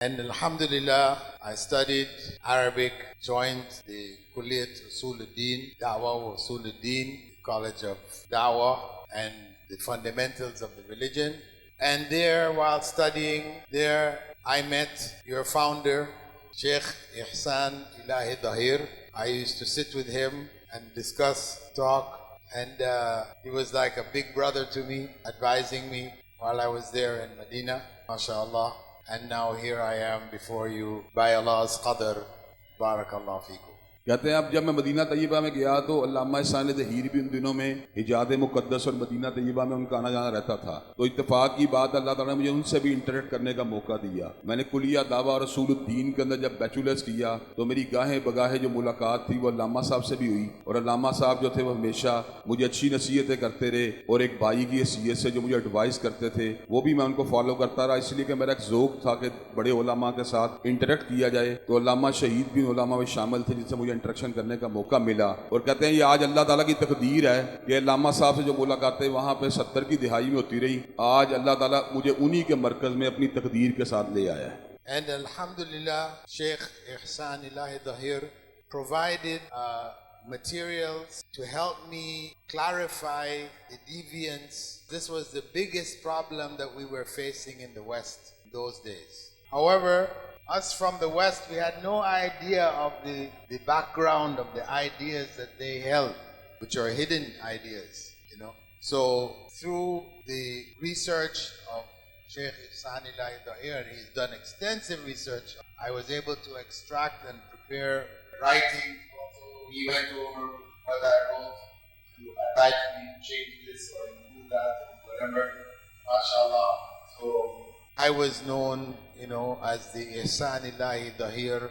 And alhamdulillah, I studied Arabic, joined the Qur'an-o-Sunnah, Da'wah College of Da'wah, and the fundamentals of the religion. And there, while studying there, I met your founder, Sheikh Ihsan Elahi Zaheer. I used to sit with him and discuss, talk, and he was like a big brother to me, advising me while I was there in Medina, mashallah. And now here I am before you by Allah's qadr. Barakallah feekum. कहते हैं अब जब मैं Medina Taiba में गया तो अल्लामा इहसान ज़हीर भी उन दिनों में हिजाज़ मुक़द्दस और मदीना तैयबा में उनका आना जाना रहता था। तो इत्तेफाक की बात अल्लाह ताला ने मुझे उनसे भी इंटरेक्ट करने का मौका दिया। मैंने कुलिया दावा और रसूलुद्दीन के अंदर जब बैचलर्स किया तो मेरी गाहे बगाहे जो मुलाकात थी वो अल्लामा साहब से भी हुई, और अल्लामा साहब जो थे वो हमेशा मुझे अच्छी नसीहतें करते रहे, और एक भाई की हैसियत से जो मुझे एडवाइस करते थे वो भी मैं उनको फॉलो करता रहा। इसलिए कि मेरा एक ज़ौक़ था कि बड़े उलमा के साथ इंटरेक्ट किया जाए। तो अल्लामा शहीद भी उलमा में शामिल थे जिनसे मुझे इंटरेक्शन करने का मौका मिला। और कहते हैं ये आज अल्लाह ताला की तकदीर है कि अल्लामा साहब से जो मुलाकातें वहाँ पे 70 की दिहाई में होती रही, आज अल्लाह ताला मुझे उन्हीं के मरकज़ में अपनी तकदीर के साथ ले आया है। And alhamdulillah, Sheikh Ihsan Elahi Zaheer provided materials to help me clarify the deviance. This was the biggest problem that we were facing in the West in those days. However, us from the West, we had no idea of the background of the ideas that they held, which are hidden ideas, you know. So through the research of Sheikh Ihsan Elahi Zaheer, he's done extensive research, I was able to extract and prepare writing. Also, he went over what I wrote to type and change this or include that or whatever. MashaAllah. So I was known, you know, as the Ihsan Elahi Zaheer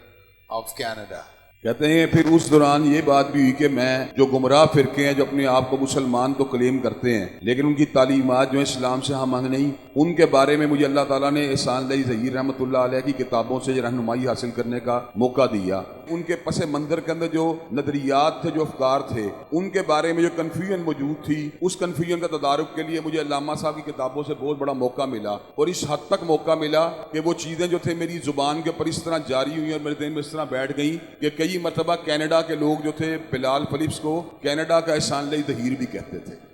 of Canada. कहते हैं फिर उस दौरान ये बात भी हुई कि मैं जो गुमराह फ़िरके हैं जो अपने आप को मुसलमान तो क्लेम करते हैं लेकिन उनकी तालीमात जो इस्लाम से हम नहीं, उनके बारे में मुझे अल्लाह ताला ने ihsan elahi zaheer रहमतुल्लाह अलैह की किताबों से रहनुमाई हासिल करने का मौका दिया। उनके पस मंज़र के अंदर जो नज़रियात थे, जो अफकार थे, उनके बारे में जो कन्फ्यूजन मौजूद थी, उस कन्फ्यूजन का तदारुक के लिए मुझे अल्लामा साहब की किताबों से बहुत बड़ा मौका मिला। और इस हद तक मौका मिला कि वो चीज़ें जो थे मेरी ज़ुबान के ऊपर इस तरह जारी हुई और मेरे दिल में इस तरह बैठ गई कि कई मरतबा कनाडा के लोग जो थे बिलाल फिलिप्स को कनाडा का ihsan elahi zaheer भी कहते थे।